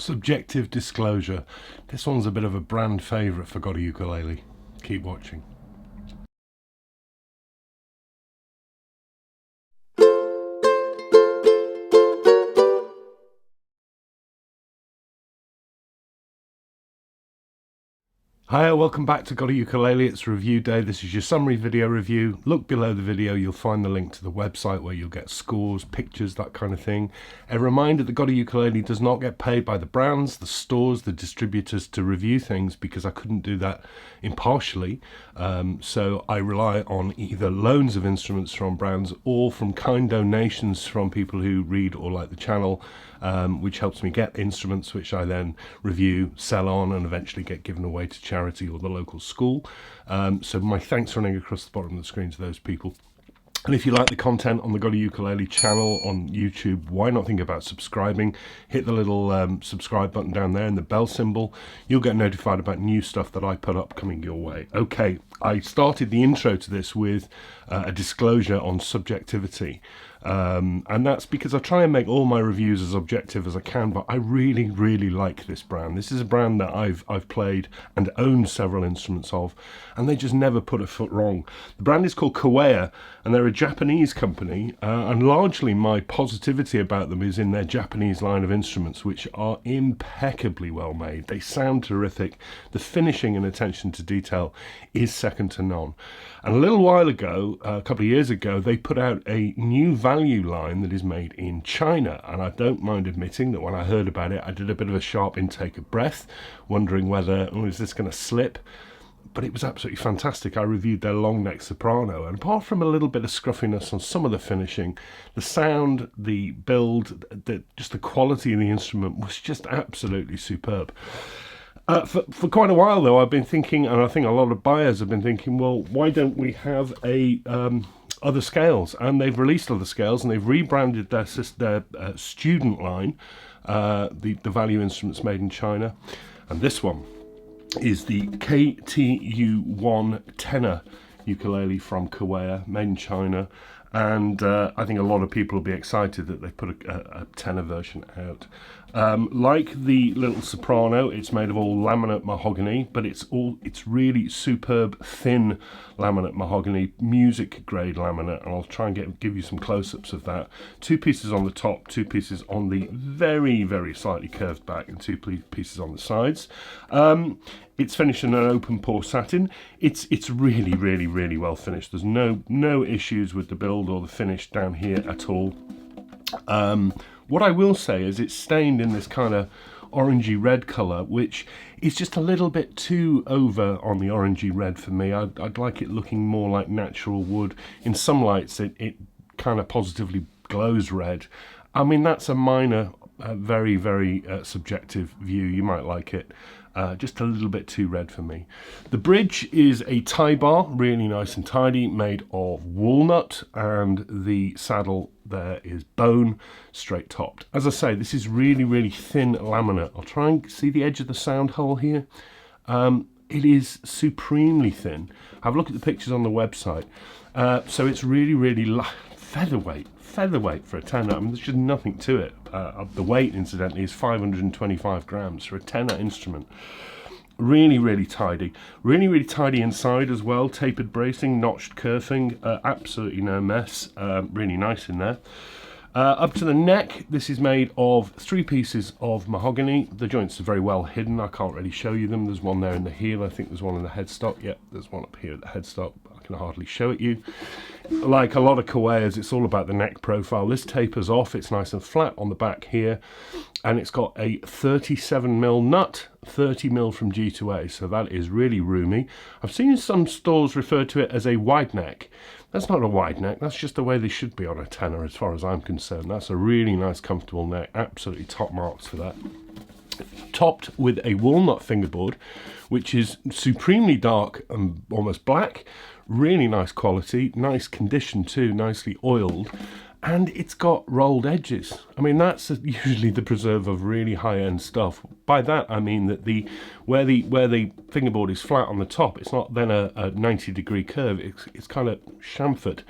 Subjective disclosure. This one's a bit of a brand favourite for GotAUkulele. Keep watching. Hi, welcome back to GotAUkulele. It's review day. This is your summary video review. Look below the video, you'll find the link to the website where you'll get scores, pictures, that kind of thing. A reminder that GotAUkulele does not get paid by the brands, the stores, the distributors to review things, because I couldn't do that impartially. So I rely on either loans of instruments from brands or from kind donations from people who read or like the channel, which helps me get instruments which I then review, sell on, and eventually get given away to charity or the local school. So my thanks running across the bottom of the screen to those people. And if you like the content on the GotAUkulele channel on YouTube, why not think about subscribing? Hit the little subscribe button down there and the bell symbol. You'll get notified about new stuff that I put up coming your way. Okay, I started the intro to this with a disclosure on subjectivity. And that's because I try and make all my reviews as objective as I can, but I really, really like this brand. This is a brand that I've played and owned several instruments of, and they just never put a foot wrong. The brand is called Kiwaya, and they're a Japanese company, and largely my positivity about them is in their Japanese line of instruments, which are impeccably well made. They sound terrific. The finishing and attention to detail is second to none. And a little while ago, a couple of years ago, they put out a new value line that is made in China, and I don't mind admitting that when I heard about it, I did a bit of a sharp intake of breath, wondering whether, oh, is this going to slip? But it was absolutely fantastic. I reviewed their long neck soprano, and apart from a little bit of scruffiness on some of the finishing, the sound, the build, just the quality of the instrument was just absolutely superb. For quite a while, though, I've been thinking, and I think a lot of buyers have been thinking, well, why don't we have other scales? And they've released other scales, and they've rebranded their student line, the value instruments made in China. And this one is the KTU-1 Tenor ukulele from Kiwaya, made in China. And I think a lot of people will be excited that they've put a tenor version out. Like the little soprano, it's made of all laminate mahogany, but it's really superb thin laminate mahogany, music grade laminate, and I'll try and give you some close-ups of that. 2 pieces on the top, 2 pieces on the very, very slightly curved back, and 2 pieces on the sides. It's finished in an open pore satin. It's really, really, really well finished. There's no issues with the build or the finish down here at all. What I will say is it's stained in this kind of orangey red colour, which is just a little bit too over on the orangey red for me. I'd like it looking more like natural wood. In some lights it kind of positively glows red. I mean, that's a minor, very, very subjective view. You might like it. Just a little bit too red for me. The bridge is a tie bar, really nice and tidy, made of walnut, and the saddle there is bone, straight topped. As I say, this is really, really thin laminate. I'll try and see the edge of the sound hole here. It is supremely thin. Have a look at the pictures on the website. So it's really, really featherweight for a tenor. I mean, there's just nothing to it. The weight, incidentally, is 525 grams for a tenor instrument. Really, really tidy. Really, really tidy inside as well. Tapered bracing, notched kerfing, absolutely no mess. Really nice in there. Up to the neck, this is made of 3 pieces of mahogany. The joints are very well hidden. I can't really show you them. There's one there in the heel. I think there's one in the headstock. Yep, there's one up here at the headstock. I can hardly show it you. Like a lot of Kiwayas, it's all about the neck profile. This tapers off. It's nice and flat on the back here. And it's got a 37mm nut, 30mm from G to A. So that is really roomy. I've seen some stores refer to it as a wide neck. That's not a wide neck. That's just the way they should be on a tenor as far as I'm concerned. That's a really nice, comfortable neck. Absolutely top marks for that. Topped with a walnut fingerboard, which is supremely dark and almost black. Really nice quality, nice condition too, nicely oiled, and it's got rolled edges. I mean, that's usually the preserve of really high-end stuff. By that I mean that where the fingerboard is flat on the top, it's not then a 90-degree curve. It's kind of chamfered,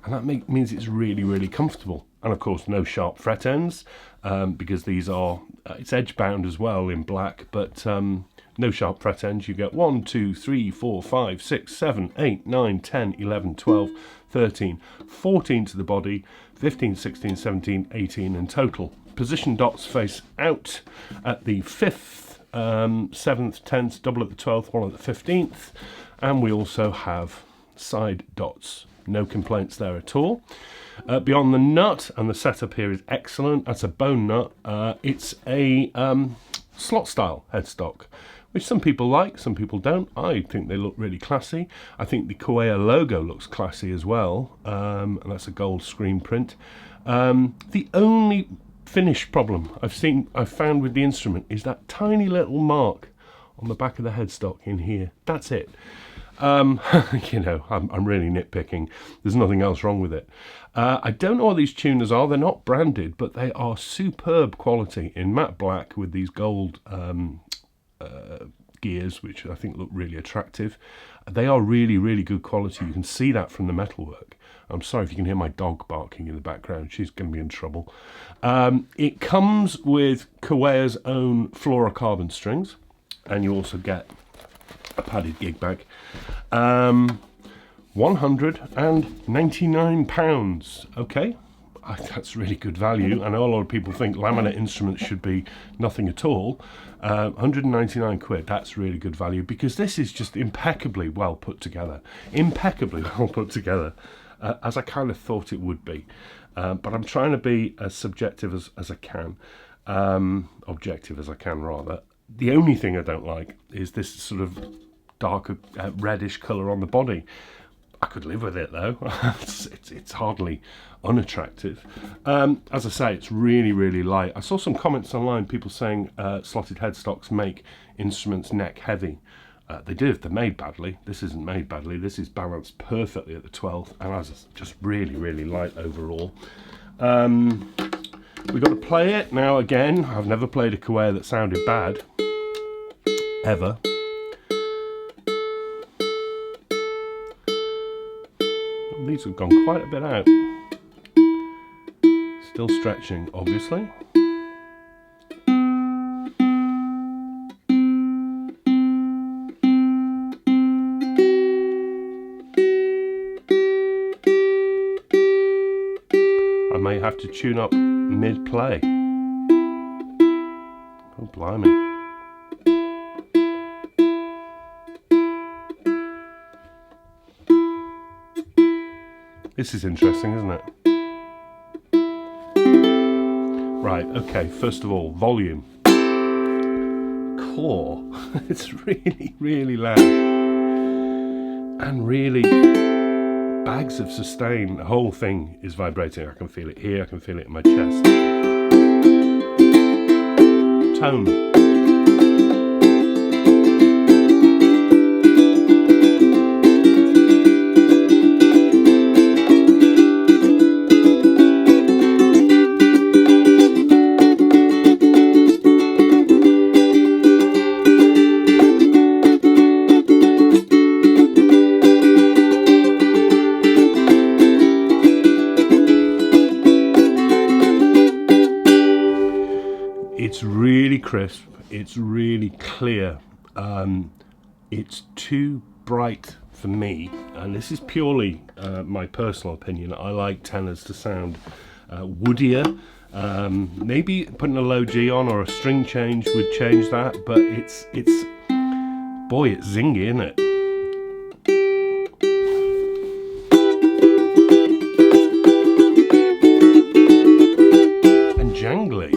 and that means it's really, really comfortable. And of course, no sharp fret ends, because these are, it's edge bound as well in black, but no sharp fret ends. You get 1, 2, 3, 4, 5, 6, 7, 8, 9, 10, 11, 12, 13, 14 to the body, 15, 16, 17, 18 in total. Position dots face out at the 5th, 7th, 10th, double at the 12th, one at the 15th, and we also have side dots. No complaints there at all. Beyond the nut, and the setup here is excellent. That's a bone nut. It's a slot style headstock, which some people like, some people don't. I think they look really classy. I think the Kiwaya logo looks classy as well, and that's a gold screen print. The only finish problem I've found with the instrument is that tiny little mark on the back of the headstock in here. That's it. You know, I'm really nitpicking. There's nothing else wrong with it. I don't know what these tuners are. They're not branded, but they are superb quality in matte black with these gold gears, which I think look really attractive. They are really, really good quality. You can see that from the metalwork. I'm sorry if you can hear my dog barking in the background. She's going to be in trouble. It comes with Kiwaya's own fluorocarbon strings, and you also get a padded gig bag. £199. Okay, that's really good value. I know a lot of people think laminate instruments should be nothing at all. 199 quid, that's really good value, because this is just impeccably well put together. Impeccably well put together, as I kind of thought it would be. But I'm trying to be as subjective as I can, objective as I can rather. The only thing I don't like is this sort of darker reddish colour on the body. I could live with it though. it's hardly unattractive. As I say, it's really, really light. I saw some comments online, people saying slotted headstocks make instruments neck heavy. They do if they're made badly. This isn't made badly. This is balanced perfectly at the 12th, and as just really, really light overall. We've got to play it. Now again, I've never played a Kiwaya that sounded bad, ever. These have gone quite a bit out. Still stretching, obviously. I may have to tune up mid-play. Oh, blimey. This is interesting, isn't it? Right, okay, first of all, volume. Core. It's really, really loud. And really, bags of sustain. The whole thing is vibrating. I can feel it here, I can feel it in my chest. Tone. It's really crisp, it's really clear, it's too bright for me, and this is purely my personal opinion. I like tenors to sound woodier. Maybe putting a low G on or a string change would change that, but it's boy, it's zingy, isn't it? And jangly.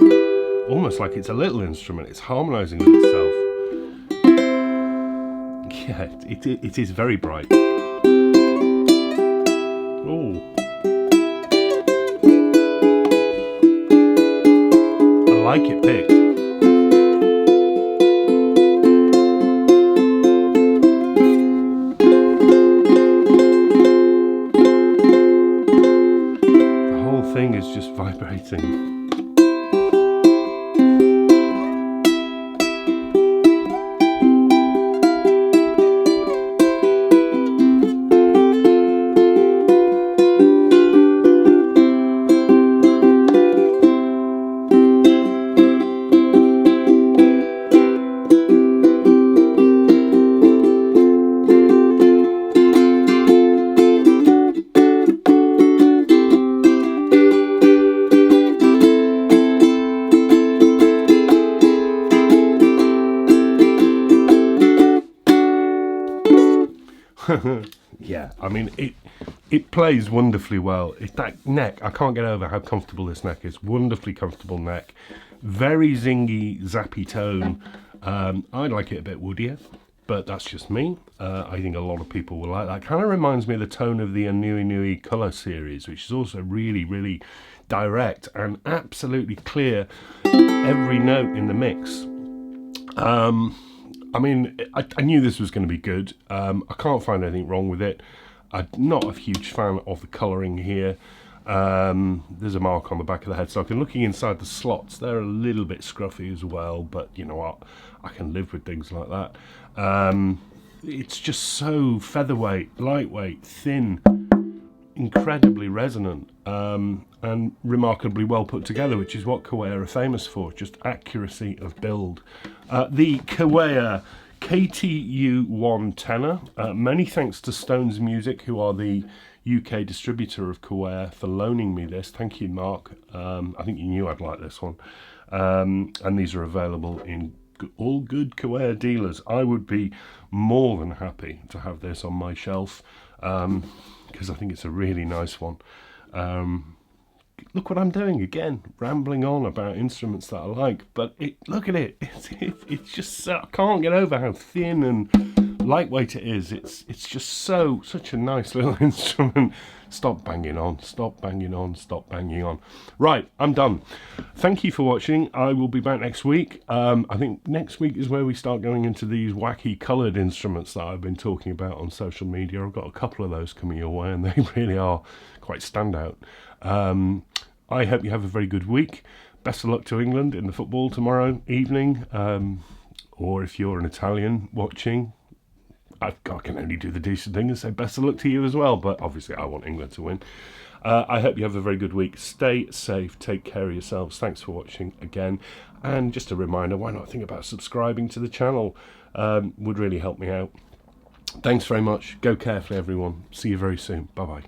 Almost like it's a little instrument, it's harmonising with itself. Yeah, it is very bright. Oh. I like it picked. The whole thing is just vibrating. Yeah, I mean, it plays wonderfully well. That neck, I can't get over how comfortable this neck is. Wonderfully comfortable neck. Very zingy, zappy tone. I like it a bit woodier, but that's just me. I think a lot of people will like that. Kind of reminds me of the tone of the Nui Nui Colour series, which is also really, really direct and absolutely clear every note in the mix. I mean, I knew this was going to be good. I can't find anything wrong with it. I'm not a huge fan of the colouring here. There's a mark on the back of the headstock, and looking inside the slots, they're a little bit scruffy as well, but you know what, I can live with things like that. It's just so featherweight, lightweight, thin, incredibly resonant, and remarkably well put together, which is what Kiwaya are famous for, just accuracy of build. The Kiwaya KTU-1 Tenor. Many thanks to Stones Music, who are the UK distributor of Kiwaya, for loaning me this. Thank you, Mark. I think you knew I'd like this one. And these are available in all good Kiwaya dealers. I would be more than happy to have this on my shelf, because I think it's a really nice one. Look what I'm doing again, rambling on about instruments that I like, but look at it. It's just so, I can't get over how thin and lightweight it is. It's just such a nice little instrument. Stop banging on, stop banging on, stop banging on. Right, I'm done. Thank you for watching. I will be back next week. I think next week is where we start going into these wacky coloured instruments that I've been talking about on social media. I've got a couple of those coming your way, and they really are quite standout. I hope you have a very good week. Best of luck to England in the football tomorrow evening, or if you're an Italian watching, I can only do the decent thing and say best of luck to you as well, but obviously I want England to win. I hope you have a very good week. Stay safe, take care of yourselves. Thanks for watching again, and just a reminder, why not think about subscribing to the channel? Would really help me out. Thanks very much. Go carefully, everyone. See you very soon. Bye bye.